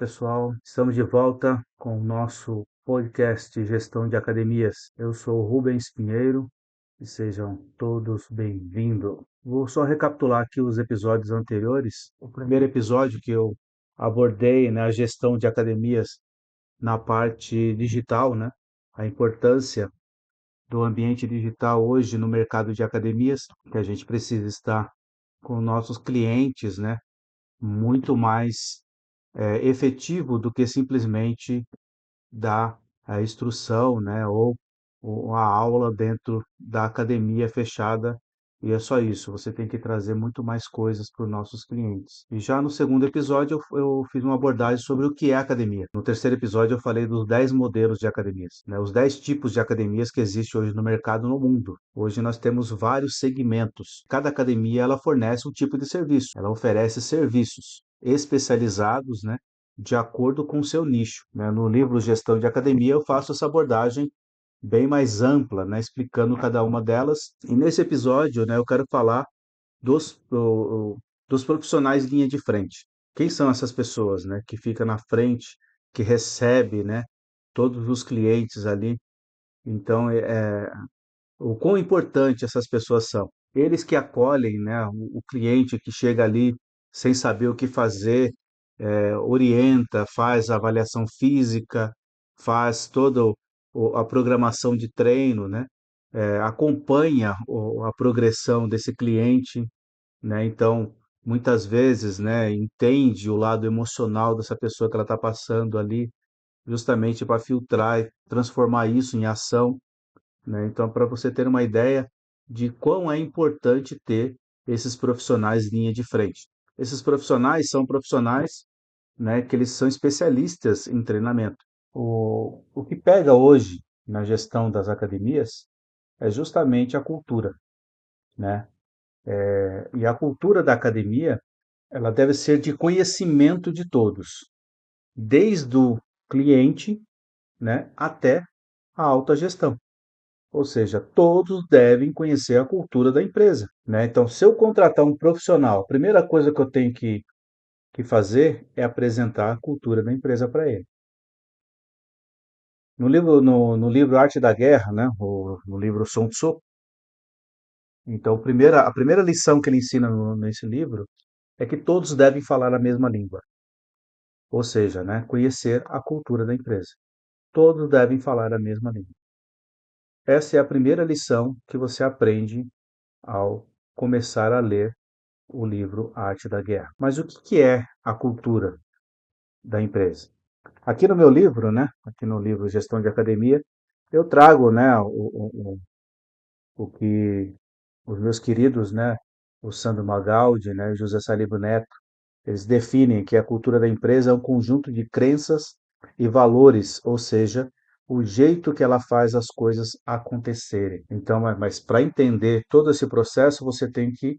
pessoal, estamos de volta com o nosso podcast Gestão de Academias. Eu sou o Rubens Pinheiro e sejam todos bem-vindos. Vou só recapitular aqui os episódios anteriores. O primeiro episódio que eu abordei, né, a gestão de academias na parte digital, né, a importância do ambiente digital hoje no mercado de academias, que a gente precisa estar com nossos clientes, né, muito mais efetivo do que simplesmente dar a instrução, né, ou a aula dentro da academia fechada, e é só isso. Você tem que trazer muito mais coisas para os nossos clientes. E já no segundo episódio eu fiz uma abordagem sobre o que é academia. No terceiro episódio eu falei dos 10 modelos de academias, né, os 10 tipos de academias que existem hoje no mercado no mundo. Hoje nós temos vários segmentos. Cada academia ela fornece um tipo de serviço. Ela oferece serviços especializados, né, de acordo com o seu nicho, né? No livro Gestão de Academia eu faço essa abordagem bem mais ampla, né, explicando cada uma delas. E nesse episódio, né, eu quero falar dos profissionais linha de frente. Quem são essas pessoas, né, que fica na frente, que recebe, né, todos os clientes ali. Então, o quão importante essas pessoas são. Eles que acolhem, né, o cliente que chega ali sem saber o que fazer, orienta, faz a avaliação física, faz toda a programação de treino, né, acompanha a progressão desse cliente, né, então muitas vezes, né, entende o lado emocional dessa pessoa que ela está passando ali, justamente para filtrar e transformar isso em ação, né? Então, para você ter uma ideia de quão é importante ter esses profissionais linha de frente. Esses profissionais são profissionais, né, que eles são especialistas em treinamento. O que pega hoje na gestão das academias é justamente a cultura, né? E a cultura da academia, ela deve ser de conhecimento de todos, desde o cliente, né, até a alta gestão. Ou seja, todos devem conhecer a cultura da empresa, né? Então, se eu contratar um profissional, a primeira coisa que eu tenho que fazer é apresentar a cultura da empresa para ele. No livro Arte da Guerra, né? No livro Sun Tzu, então a primeira lição que ele ensina nesse livro é que todos devem falar a mesma língua, ou seja, né? Conhecer a cultura da empresa. Todos devem falar a mesma língua. Essa é a primeira lição que você aprende ao começar a ler o livro Arte da Guerra. Mas o que é a cultura da empresa? Aqui no meu livro, né, aqui no livro Gestão de Academia, eu trago, né, o que os meus queridos, né, o Sandro Magaldi, né, o José Salib Neto, eles definem que a cultura da empresa é um conjunto de crenças e valores, ou seja, o jeito que ela faz as coisas acontecerem. Então, mas para entender todo esse processo, você tem que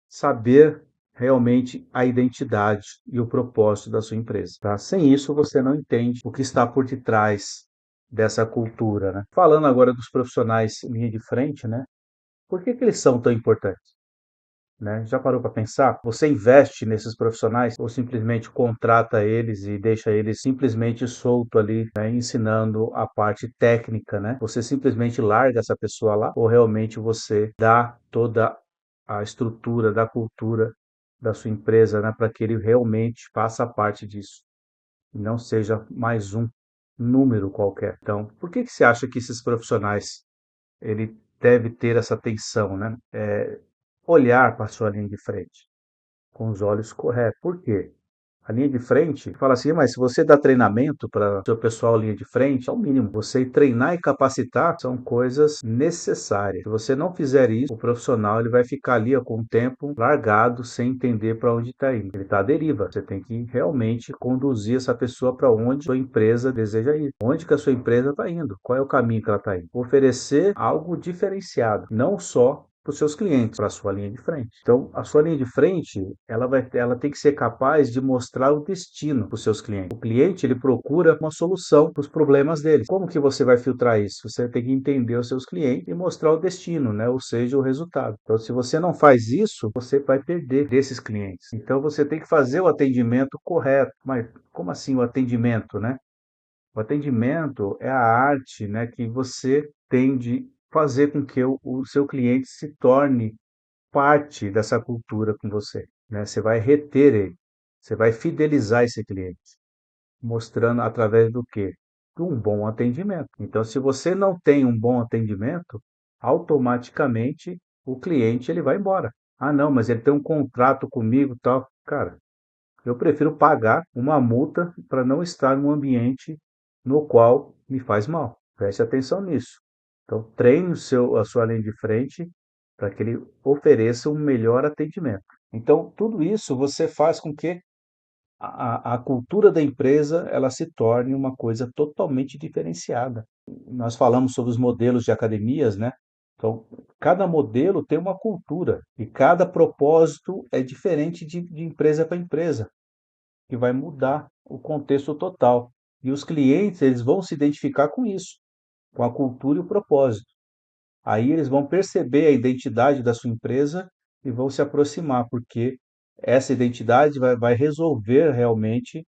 saber realmente a identidade e o propósito da sua empresa, tá? Sem isso, você não entende o que está por detrás dessa cultura, né? Falando agora dos profissionais linha de frente, né? Por que eles são tão importantes, né? Já parou para pensar? Você investe nesses profissionais ou simplesmente contrata eles e deixa eles simplesmente solto ali, né, ensinando a parte técnica, né? Você simplesmente larga essa pessoa lá ou realmente você dá toda a estrutura da cultura da sua empresa, né, para que ele realmente faça parte disso e não seja mais um número qualquer. Então, por que você acha que esses profissionais ele deve ter essa atenção, né? Olhar para a sua linha de frente com os olhos corretos. Por quê? A linha de frente fala assim, mas se você dá treinamento para o seu pessoal linha de frente, é o mínimo. Você treinar e capacitar são coisas necessárias. Se você não fizer isso, o profissional ele vai ficar ali ó, com o tempo largado, sem entender para onde está indo. Ele está à deriva. Você tem que realmente conduzir essa pessoa para onde a sua empresa deseja ir. Onde que a sua empresa está indo? Qual é o caminho que ela está indo? Oferecer algo diferenciado, não só para os seus clientes, para a sua linha de frente. Então, a sua linha de frente, ela tem que ser capaz de mostrar o destino para os seus clientes. O cliente, ele procura uma solução para os problemas dele. Como que você vai filtrar isso? Você tem que entender os seus clientes e mostrar o destino, né? Ou seja, o resultado. Então, se você não faz isso, você vai perder desses clientes. Então, você tem que fazer o atendimento correto. Mas como assim o atendimento, né? O atendimento é a arte, né, que você tem de fazer com que o seu cliente se torne parte dessa cultura com você, né? Você vai reter ele, você vai fidelizar esse cliente, mostrando através do quê? De um bom atendimento. Então, se você não tem um bom atendimento, automaticamente o cliente ele vai embora. Ah, não, mas ele tem um contrato comigo, e tal. Cara, eu prefiro pagar uma multa para não estar num ambiente no qual me faz mal. Preste atenção nisso. Então, treine a sua linha de frente para que ele ofereça um melhor atendimento. Então, tudo isso você faz com que a cultura da empresa ela se torne uma coisa totalmente diferenciada. Nós falamos sobre os modelos de academias, né? Então, cada modelo tem uma cultura e cada propósito é diferente de empresa para empresa que vai mudar o contexto total. E os clientes, eles vão se identificar com isso, com a cultura e o propósito. Aí eles vão perceber a identidade da sua empresa e vão se aproximar, porque essa identidade vai resolver realmente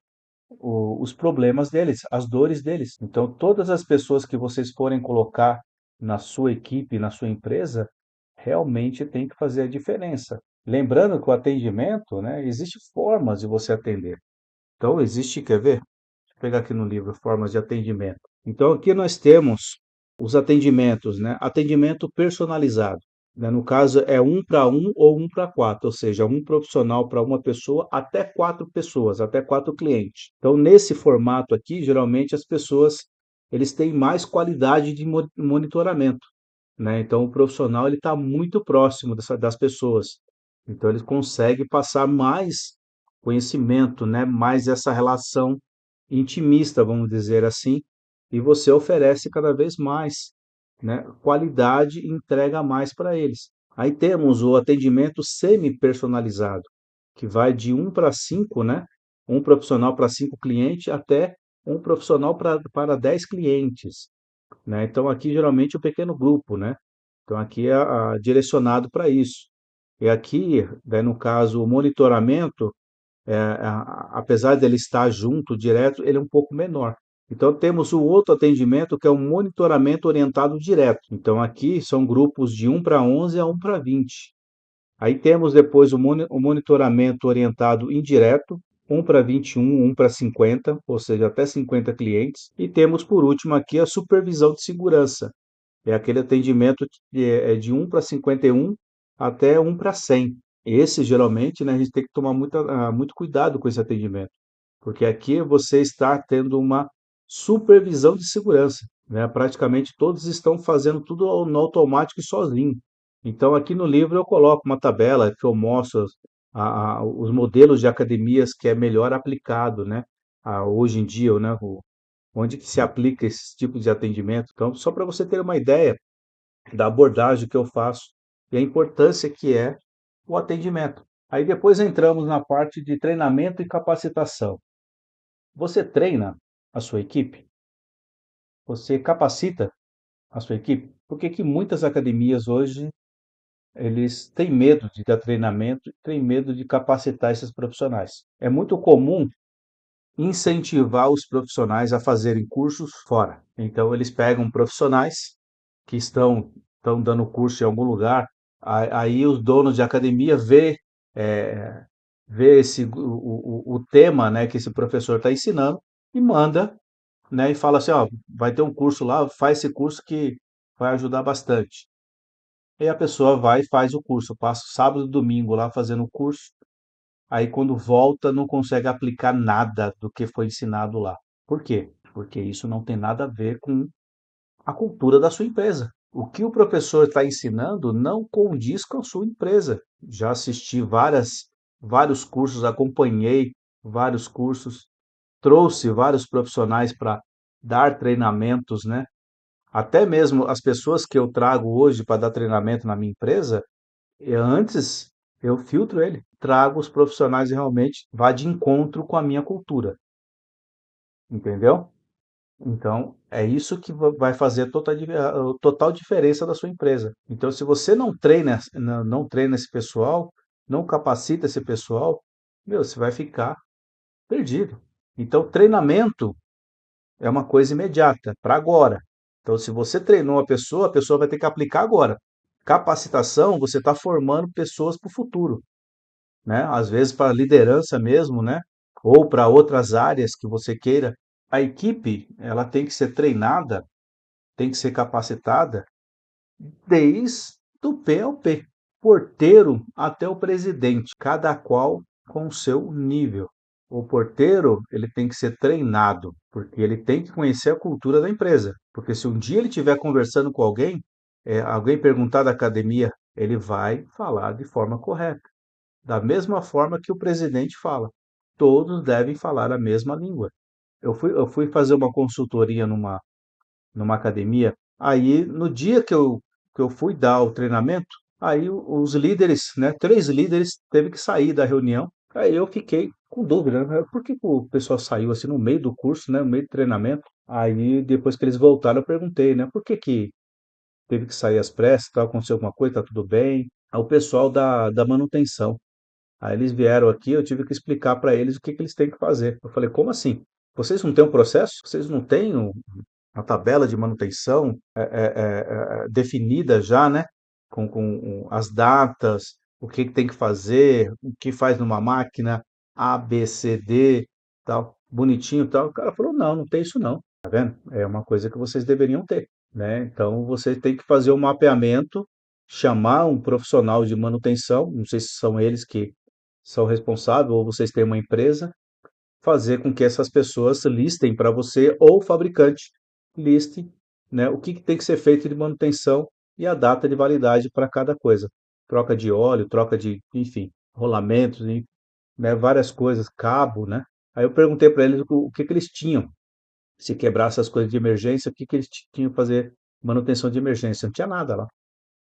os problemas deles, as dores deles. Então, todas as pessoas que vocês forem colocar na sua equipe, na sua empresa, realmente tem que fazer a diferença. Lembrando que o atendimento, né, existe formas de você atender. Então, existe, quer ver? Deixa eu pegar aqui no livro Formas de Atendimento. Então, aqui nós temos os atendimentos, né? Atendimento personalizado, né? No caso, é um para um ou um para quatro, ou seja, um profissional para uma pessoa, até quatro pessoas, até quatro clientes. Então, nesse formato aqui, geralmente as pessoas eles têm mais qualidade de monitoramento, né? Então, o profissional ele está muito próximo das pessoas. Então, ele consegue passar mais conhecimento, né? Mais essa relação intimista, vamos dizer assim, e você oferece cada vez mais, né? Qualidade e entrega mais para eles. Aí temos o atendimento semi-personalizado, que vai de um para 5, né? Um profissional para 5 clientes até um profissional para 10 clientes, né? Então aqui geralmente o pequeno grupo, né? Então aqui é direcionado para isso. E aqui, né, no caso, o monitoramento, apesar dele estar junto, direto, ele é um pouco menor. Então temos o outro atendimento que é o monitoramento orientado direto. Então aqui são grupos de 1 para 11 a 1 para 20. Aí temos depois o monitoramento orientado indireto, 1 para 21, 1 para 50, ou seja, até 50 clientes. E temos por último aqui a supervisão de segurança. É aquele atendimento de 1 para 51 até 1 para 100. Esse geralmente, né, a gente tem que tomar muito cuidado com esse atendimento, porque aqui você está tendo uma supervisão de segurança, né? Praticamente todos estão fazendo tudo no automático e sozinho. Então, aqui no livro eu coloco uma tabela que eu mostro os modelos de academias que é melhor aplicado, né? Hoje em dia, né? Onde que se aplica esse tipo de atendimento. Então, só para você ter uma ideia da abordagem que eu faço e a importância que é o atendimento. Aí depois entramos na parte de treinamento e capacitação. Você treina a sua equipe? Você capacita a sua equipe? Por que que muitas academias hoje eles têm medo de dar treinamento, têm medo de capacitar esses profissionais? É muito comum incentivar os profissionais a fazerem cursos fora. Então eles pegam profissionais que estão dando curso em algum lugar, aí os donos de academia eh, vê o tema, né, que esse professor está ensinando e manda, né, e fala assim, ó, vai ter um curso lá, faz esse curso que vai ajudar bastante. E a pessoa vai e faz o curso, passa sábado e domingo lá fazendo o curso, aí quando volta não consegue aplicar nada do que foi ensinado lá. Por quê? Porque isso não tem nada a ver com a cultura da sua empresa. O que o professor está ensinando não condiz com a sua empresa. Já assisti vários cursos, acompanhei vários cursos, trouxe vários profissionais para dar treinamentos, né? Até mesmo as pessoas que eu trago hoje para dar treinamento na minha empresa, antes eu filtro ele, trago os profissionais e realmente vá de encontro com a minha cultura, entendeu? Então, é isso que vai fazer a total diferença da sua empresa. Então, se você não treina, não treina esse pessoal, não capacita esse pessoal, meu, você vai ficar perdido. Então, treinamento é uma coisa imediata, para agora. Então, se você treinou a pessoa vai ter que aplicar agora. Capacitação, você está formando pessoas para o futuro, né? Às vezes para liderança mesmo, né? Ou para outras áreas que você queira. A equipe, ela tem que ser treinada, tem que ser capacitada desde o P ao P, porteiro até o presidente, cada qual com o seu nível. O porteiro, ele tem que ser treinado, porque ele tem que conhecer a cultura da empresa. Porque se um dia ele estiver conversando com alguém, alguém perguntar da academia, ele vai falar de forma correta. Da mesma forma que o presidente fala. Todos devem falar a mesma língua. Eu fui fazer uma consultoria numa academia. Aí, no dia que eu fui dar o treinamento, aí os líderes, né, três líderes, teve que sair da reunião. Aí eu fiquei com dúvida, né? Por que que o pessoal saiu assim no meio do curso, né, no meio do treinamento? Aí, depois que eles voltaram, eu perguntei, né, por que que teve que sair às pressas, tá, aconteceu alguma coisa, tá tudo bem? Aí o pessoal da manutenção. Aí eles vieram aqui, eu tive que explicar para eles o que que eles têm que fazer. Eu falei, como assim? Vocês não têm um processo? Vocês não têm uma tabela de manutenção definida já, né? Com as datas, o que que tem que fazer, o que faz numa máquina, A, B, C, D, tal, bonitinho, tal. O cara falou, não, não tem isso não. Tá vendo? É uma coisa que vocês deveriam ter, né? Então você tem que fazer um mapeamento, chamar um profissional de manutenção, não sei se são eles que são responsáveis ou vocês têm uma empresa, fazer com que essas pessoas listem para você ou o fabricante liste, né, o que que tem que ser feito de manutenção e a data de validade para cada coisa. Troca de óleo, troca de, enfim, rolamentos, né, várias coisas, cabo, né? Aí eu perguntei para eles o que que eles tinham. Se quebrasse as coisas de emergência, o que que eles tinham que fazer manutenção de emergência? Não tinha nada lá.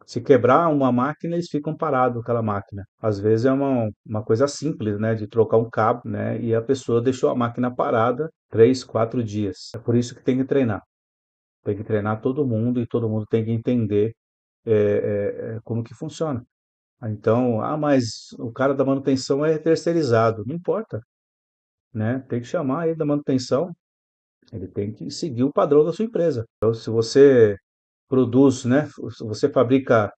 Se quebrar uma máquina, eles ficam parados com aquela máquina. Às vezes é uma coisa simples, né, de trocar um cabo, né, e a pessoa deixou a máquina parada 3, 4 dias. É por isso que tem que treinar. Tem que treinar todo mundo e todo mundo tem que entender como que funciona. Então, mas o cara da manutenção é terceirizado. Não importa, né? Tem que chamar ele da manutenção. Ele tem que seguir o padrão da sua empresa. Então, se você produz, né? Se você fabrica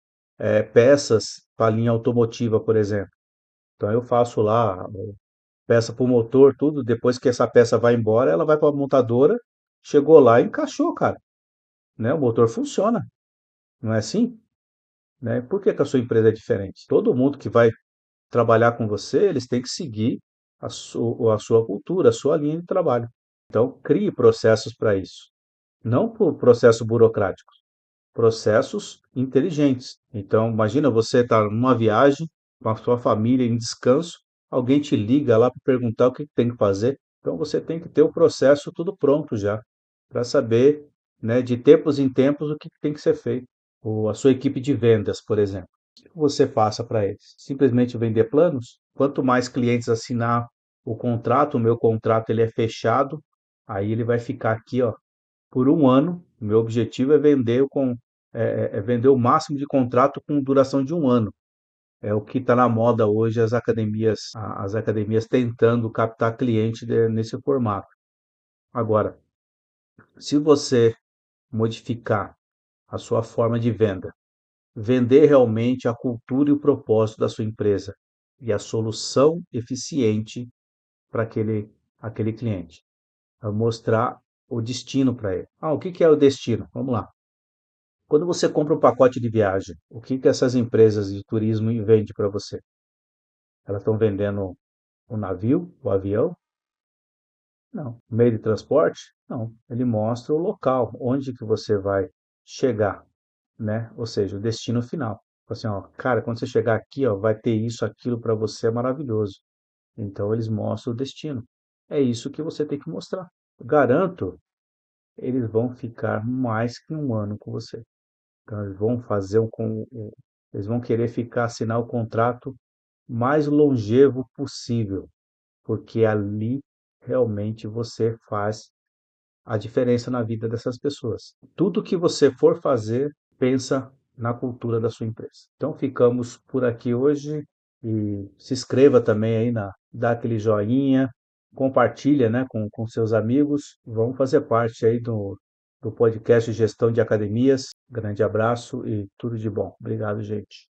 peças para a linha automotiva, por exemplo. Então eu faço lá peça para o motor, tudo. Depois que essa peça vai embora, ela vai para a montadora. Chegou lá e encaixou, cara. Né? O motor funciona, não é assim? Né? Por que que a sua empresa é diferente? Todo mundo que vai trabalhar com você, eles têm que seguir a sua cultura, a sua linha de trabalho. Então, crie processos para isso. Não por processo burocrático. Processos inteligentes. Então, imagina você estar numa viagem com a sua família em descanso, alguém te liga lá para perguntar o que tem que fazer. Então, você tem que ter o processo tudo pronto já, para saber, né, de tempos em tempos o que tem que ser feito. Ou a sua equipe de vendas, por exemplo. O que você passa para eles? Simplesmente vender planos? Quanto mais clientes assinar o contrato, o meu contrato ele é fechado, aí ele vai ficar aqui, ó, por um ano. O meu objetivo é vender o máximo de contrato com duração de um ano. É o que está na moda hoje, as academias tentando captar cliente nesse formato. Agora, se você modificar a sua forma de venda, vender realmente a cultura e o propósito da sua empresa e a solução eficiente para aquele cliente, é mostrar o destino para ele. O que que é o destino? Vamos lá. Quando você compra um pacote de viagem, o que que essas empresas de turismo vendem para você? Elas estão vendendo o navio, o avião? Não. O meio de transporte? Não. Ele mostra o local, onde que você vai chegar, né? Ou seja, o destino final. Assim, ó, cara, quando você chegar aqui, ó, vai ter isso, aquilo para você é maravilhoso. Então eles mostram o destino. É isso que você tem que mostrar. Garanto eles vão ficar mais que um ano com você. Então, eles vão fazer eles vão querer ficar, assinar o contrato mais longevo possível, porque ali realmente você faz a diferença na vida dessas pessoas. Tudo que você for fazer, pensa na cultura da sua empresa. Então ficamos por aqui hoje e se inscreva também aí dá aquele joinha, compartilha, né, com seus amigos. Vamos fazer parte aí do podcast Gestão de Academias. Grande abraço e tudo de bom. Obrigado, gente.